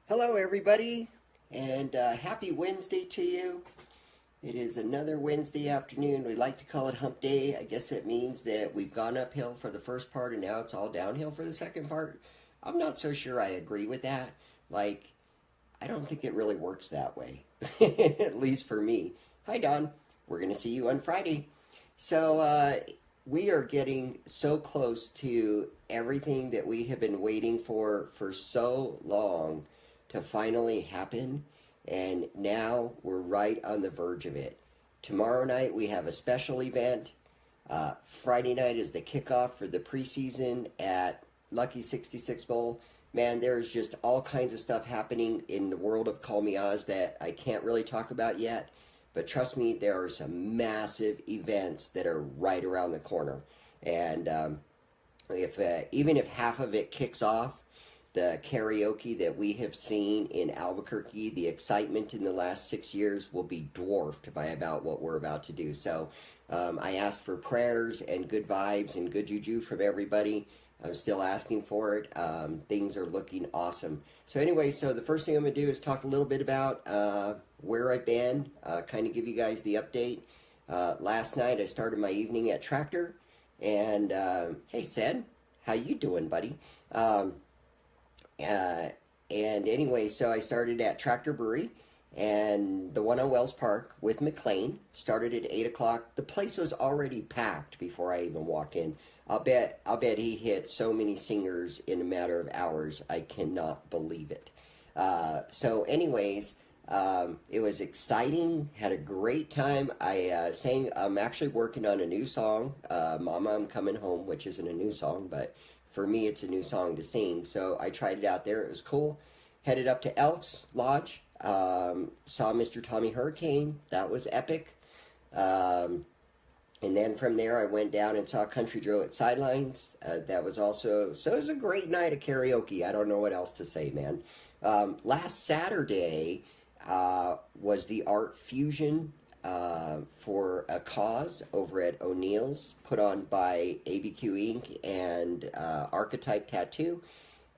Hello, everybody, and happy Wednesday to you. It is another Wednesday afternoon. We like to call it Hump Day. I guess it means that we've gone uphill for the first part and now it's all downhill for the second part. I'm not so sure I agree with that. Like, I don't think it really works that way, at least for me. Hi, Don. We're going to see you on Friday. So, we are getting so close to everything that we have been waiting for so long to finally happen, and now we're right on the verge of it. Tomorrow night we have a special event. Friday night is the kickoff for the preseason at Lucky 66 Bowl. Man, there's just all kinds of stuff happening in the world of Call Me Oz that I can't really talk about yet. But trust me, there are some massive events that are right around the corner. And if even if half of it kicks off, the karaoke that we have seen in Albuquerque, the excitement in the last 6 years will be dwarfed by about what we're about to do. So I asked for prayers and good vibes and good juju from everybody. I'm still asking for it. Things are looking awesome. So anyway, so the first thing I'm going to do is talk a little bit about where I've been, kind of give you guys the update. Last night I started my evening at Tractor. And hey, Sed, how you doing, buddy? And anyway, so I started at Tractor Brewery and the one on Wells Park with McLean. Started at 8 o'clock. The place was already packed before I even walked in. I'll bet he hit so many singers in a matter of hours. I cannot believe it. So anyways, it was exciting. Had a great time. I sang. I'm actually working on a new song, "Mama, I'm Coming Home," which isn't a new song, but for me, it's a new song to sing. So I tried it out there. It was cool. Headed up to Elks Lodge. Saw Mr. Tommy Hurricane. That was epic. And then from there, I went down and saw Country Joe at Sidelines. That was also... So it was a great night of karaoke. I don't know what else to say, man. Last Saturday was the Art Fusion for a cause over at O'Neill's, put on by ABQ Inc. and Archetype Tattoo.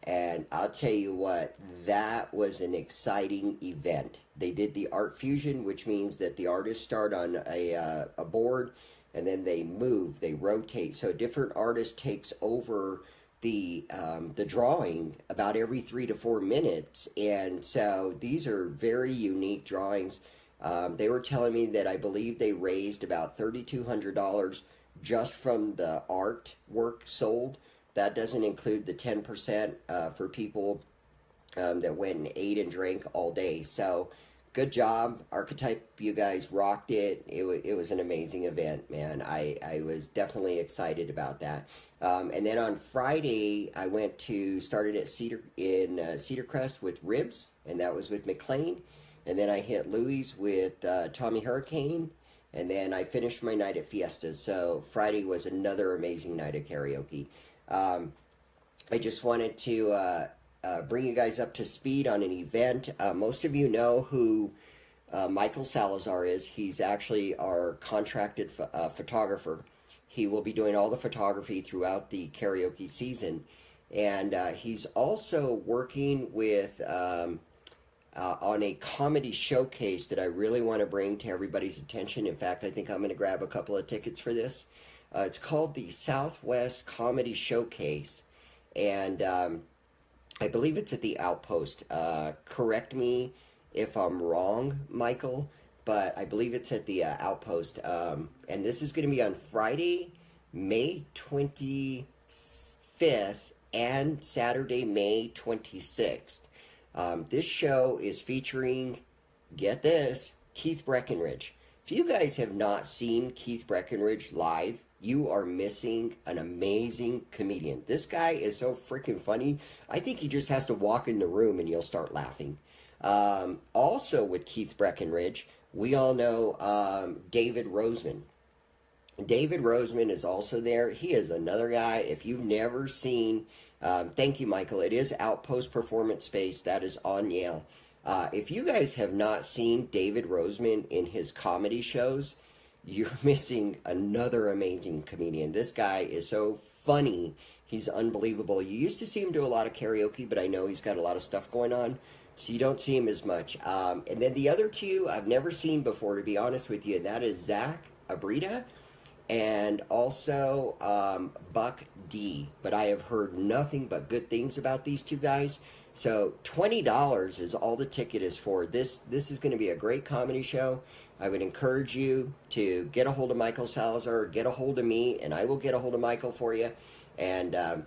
And I'll tell you what, that was an exciting event. They did the Art Fusion, which means that the artists start on a board and then they move, they rotate. So a different artist takes over the drawing about every 3 to 4 minutes. And so these are very unique drawings. They were telling me that I believe they raised about $3,200 just from the artwork sold. That doesn't include the 10% for people that went and ate and drank all day. So good job, Archetype. You guys rocked it. It was an amazing event, man. I was definitely excited about that. And then on Friday, I started at Cedar Crest with Ribs, and that was with McLean. And then I hit Louis with Tommy Hurricane. And then I finished my night at Fiesta. So Friday was another amazing night of karaoke. I just wanted to bring you guys up to speed on an event. Most of you know who Michael Salazar is. He's actually our contracted photographer. He will be doing all the photography throughout the karaoke season. And he's also working with... on a comedy showcase that I really want to bring to everybody's attention. In fact, I think I'm going to grab a couple of tickets for this. It's called the Southwest Comedy Showcase, and I believe it's at the Outpost. Correct me if I'm wrong, Michael, but I believe it's at the Outpost. And this is going to be on Friday, May 25th, and Saturday, May 26th. This show is featuring, get this, Keith Breckenridge. If you guys have not seen Keith Breckenridge live, you are missing an amazing comedian. This guy is so freaking funny. I think he just has to walk in the room and you'll start laughing. Also with Keith Breckenridge, we all know David Roseman. David Roseman is also there. He is another guy. If you've never seen... thank you, Michael. It is Outpost Performance Space. That is on Yale. If you guys have not seen David Roseman in his comedy shows, you're missing another amazing comedian. This guy is so funny. He's unbelievable. You used to see him do a lot of karaoke, but I know he's got a lot of stuff going on. So you don't see him as much. And then the other two I've never seen before, to be honest with you, and that is Zach Abrita and also Buck D. But I have heard nothing but good things about these two guys. So $20 is all the ticket is for. This is going to be a great comedy show. I would encourage you to get a hold of Michael Salazar, get a hold of me, and I will get a hold of Michael for you. And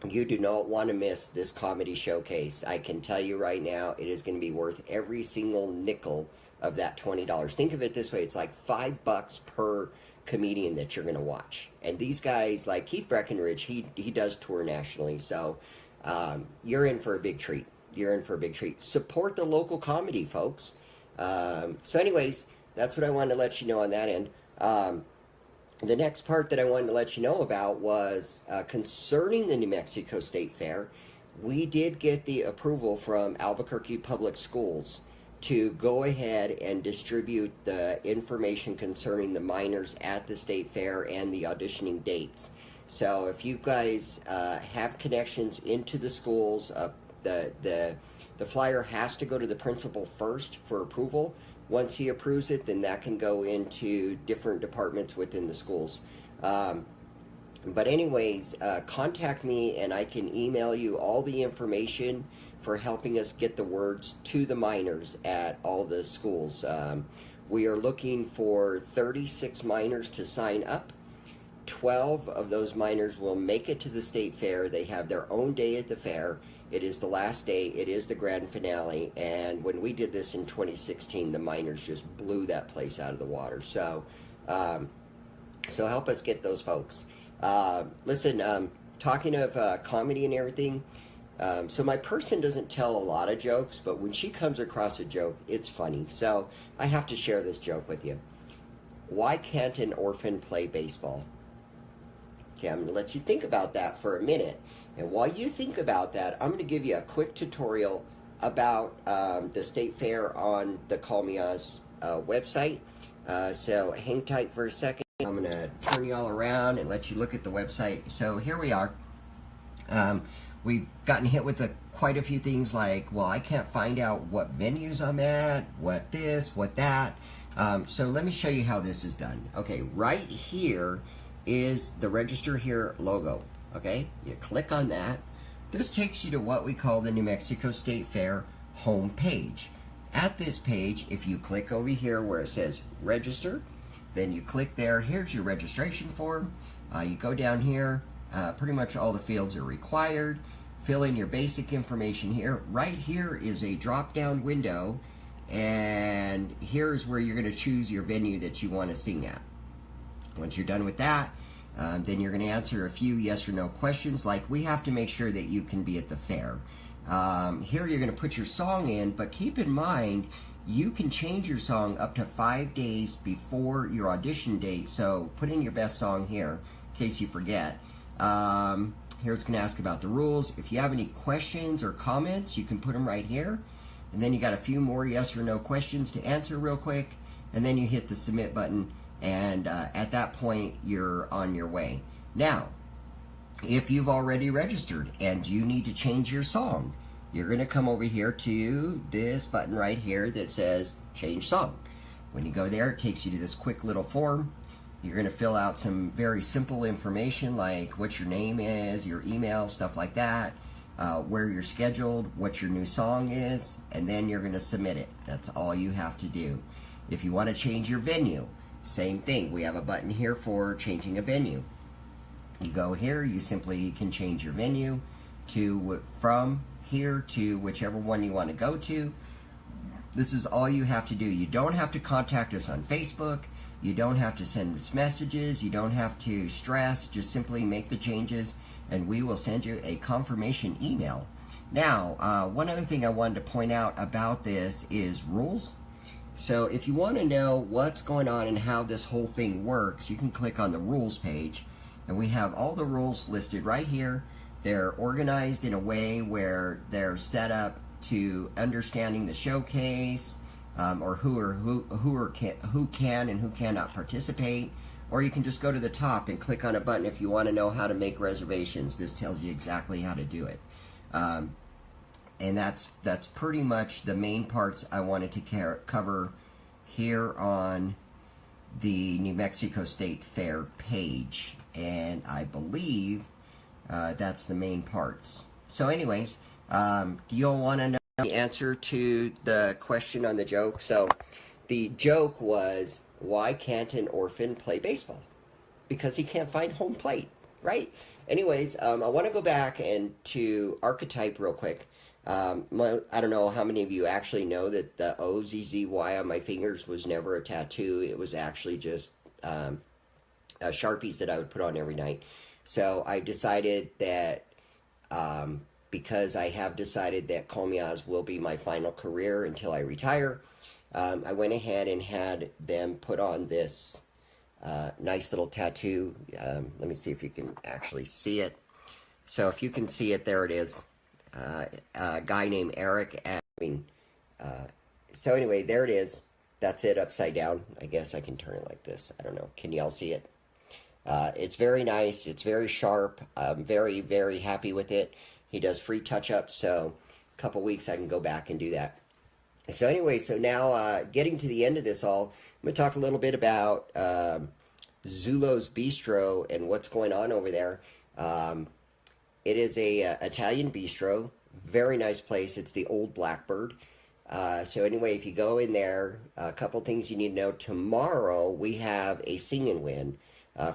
you do not want to miss this comedy showcase. I can tell you right now, it is going to be worth every single nickel of that $20. Think of it this way. It's like $5 per comedian that you're going to watch. And these guys, like Keith Breckenridge, he does tour nationally. So you're in for a big treat. You're in for a big treat. Support the local comedy, folks. So anyways, that's what I wanted to let you know on that end. The next part that I wanted to let you know about was concerning the New Mexico State Fair. We did get the approval from Albuquerque Public Schools to go ahead and distribute the information concerning the minors at the State Fair and the auditioning dates. So if you guys have connections into the schools, the flyer has to go to the principal first for approval. Once he approves it, then that can go into different departments within the schools. But anyways, contact me and I can email you all the information for helping us get the words to the minors at all the schools. We are looking for 36 minors to sign up. 12 of those minors will make it to the state fair. They have their own day at the fair. It is the last day. It is the grand finale. And when we did this in 2016, the miners just blew that place out of the water. So, so help us get those folks. Listen, talking of comedy and everything, so my person doesn't tell a lot of jokes, but when she comes across a joke, it's funny. So I have to share this joke with you. Why can't an orphan play baseball? Okay, I'm going to let you think about that for a minute. And while you think about that, I'm going to give you a quick tutorial about the state fair on the Call Me Oz website. So hang tight for a second. I'm going to turn you all around and let you look at the website. So here we are. We've gotten hit with quite a few things like, well, I can't find out what venues I'm at, what this, what that. So let me show you how this is done. Okay, right here is the Register Here logo. Okay, you click on that. This takes you to what we call the New Mexico State Fair home page. At this page, if you click over here where it says register, then you click there. Here's your registration form. You go down here. Pretty much all the fields are required. Fill in your basic information here. Right here is a drop-down window, and here's where you're going to choose your venue that you want to sing at. Once you're done with that, then you're going to answer a few yes or no questions, like we have to make sure that you can be at the fair. Here you're going to put your song in, but keep in mind you can change your song up to 5 days before your audition date, so put in your best song here in case you forget. Here it's going to ask about the rules. If you have any questions or comments, you can put them right here. And then you got a few more yes or no questions to answer real quick, and then you hit the submit button, and at that point you're on your way. Now, if you've already registered and you need to change your song, you're going to come over here to this button right here that says change song. When you go there, it takes you to this quick little form. You're going to fill out some very simple information like what your name is, your email, stuff like that, where you're scheduled, what your new song is, and then you're going to submit it. That's all you have to do. If you want to change your venue, same thing. We have a button here for changing a venue. You go here, you simply can change your venue to from here to whichever one you want to go to. This is all you have to do. You don't have to contact us on Facebook. You don't have to send us messages. You don't have to stress. Just simply make the changes and we will send you a confirmation email. Now, one other thing I wanted to point out about this is rules. So if you want to know what's going on and how this whole thing works, you can click on the rules page, and we have all the rules listed right here. They're organized in a way where they're set up to understanding the showcase, or who can and who cannot participate. Or you can just go to the top and click on a button if you want to know how to make reservations. This tells you exactly how to do it. And that's pretty much the main parts I wanted to cover here on the New Mexico State Fair page. And I believe that's the main parts. So anyways, do you all want to know the answer to the question on the joke? So the joke was, why can't an orphan play baseball? Because he can't find home plate, right? Anyways, I want to go back and to archetype real quick. I don't know how many of you actually know that the OZZY on my fingers was never a tattoo. It was actually just Sharpies that I would put on every night. So I decided that because I have decided that Call Me Oz will be my final career until I retire, I went ahead and had them put on this nice little tattoo. Let me see if you can actually see it. So if you can see it, there it is. A guy named Eric. So anyway, there it is. That's it upside down. I guess I can turn it like this. I don't know. Can y'all see it? It's very nice. It's very sharp. I'm very, very happy with it. He does free touch-ups, so a couple weeks I can go back and do that. So anyway, so now getting to the end of this all, I'm going to talk a little bit about Zulo's Bistro and what's going on over there. It is a Italian bistro, very nice place. It's the Old Blackbird. So anyway, if you go in there, a couple things you need to know. Tomorrow we have a sing and win.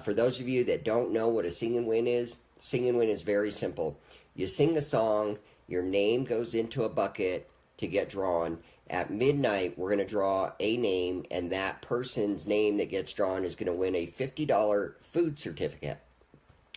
For those of you that don't know what a sing and win is very simple. You sing a song, your name goes into a bucket to get drawn. At midnight, we're going to draw a name, and that person's name that gets drawn is going to win a $50 food certificate.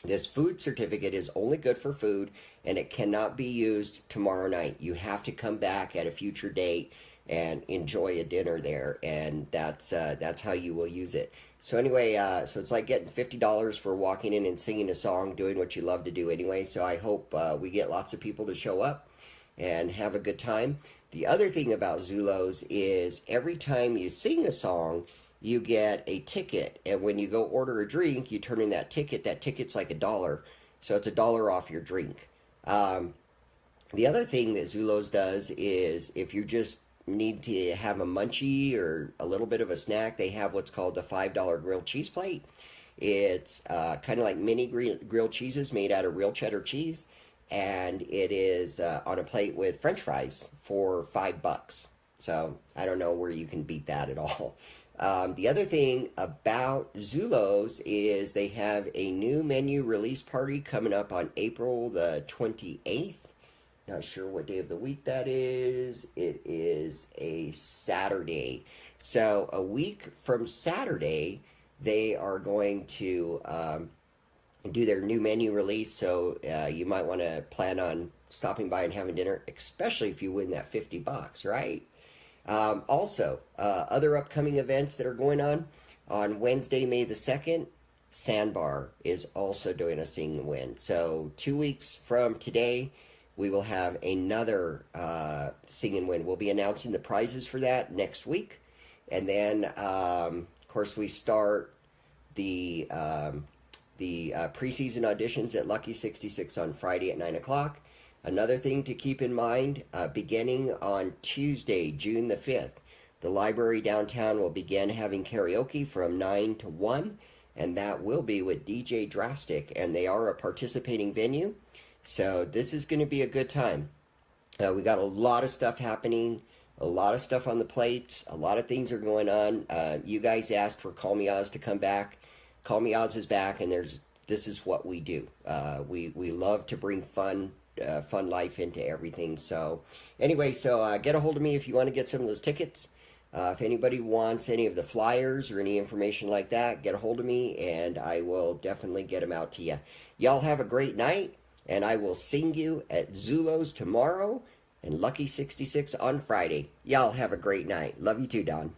This food certificate is only good for food, and it cannot be used tomorrow night. You have to come back at a future date and enjoy a dinner there, and that's how you will use it. So anyway, so it's like getting $50 for walking in and singing a song, doing what you love to do anyway. So I hope we get lots of people to show up and have a good time. The other thing about Zulo's is every time you sing a song, you get a ticket, and when you go order a drink, you turn in that ticket. That ticket's like $1, so it's $1 off your drink. The other thing that Zulo's does is if you just need to have a munchie or a little bit of a snack, they have what's called the $5 grilled cheese plate. It's kind of like mini grilled cheeses made out of real cheddar cheese, and it is on a plate with French fries for $5. So I don't know where you can beat that at all. The other thing about Zulo's is they have a new menu release party coming up on April the 28th. Not sure what day of the week that is. It is a Saturday. So a week from Saturday, they are going to do their new menu release. So you might want to plan on stopping by and having dinner, especially if you win that $50, right? Also, other upcoming events that are going on Wednesday, May the 2nd, Sandbar is also doing a sing and win. So 2 weeks from today, we will have another sing and win. We'll be announcing the prizes for that next week. And then, of course, we start the preseason auditions at Lucky 66 on Friday at 9 o'clock. Another thing to keep in mind, beginning on Tuesday, June the 5th, the library downtown will begin having karaoke from 9 to 1, and that will be with DJ Drastic, and they are a participating venue, so this is going to be a good time. We got a lot of stuff happening, a lot of stuff on the plates, a lot of things are going on. You guys asked for Call Me Oz to come back. Call Me Oz is back, and this is what we do. We love to bring fun life into everything. So anyway, so get a hold of me if you want to get some of those tickets. If anybody wants any of the flyers or any information like that, get a hold of me and I will definitely get them out to you. Y'all have a great night, and I will sing you at Zulo's tomorrow and Lucky 66 on Friday. Y'all have a great night. Love you too, Don.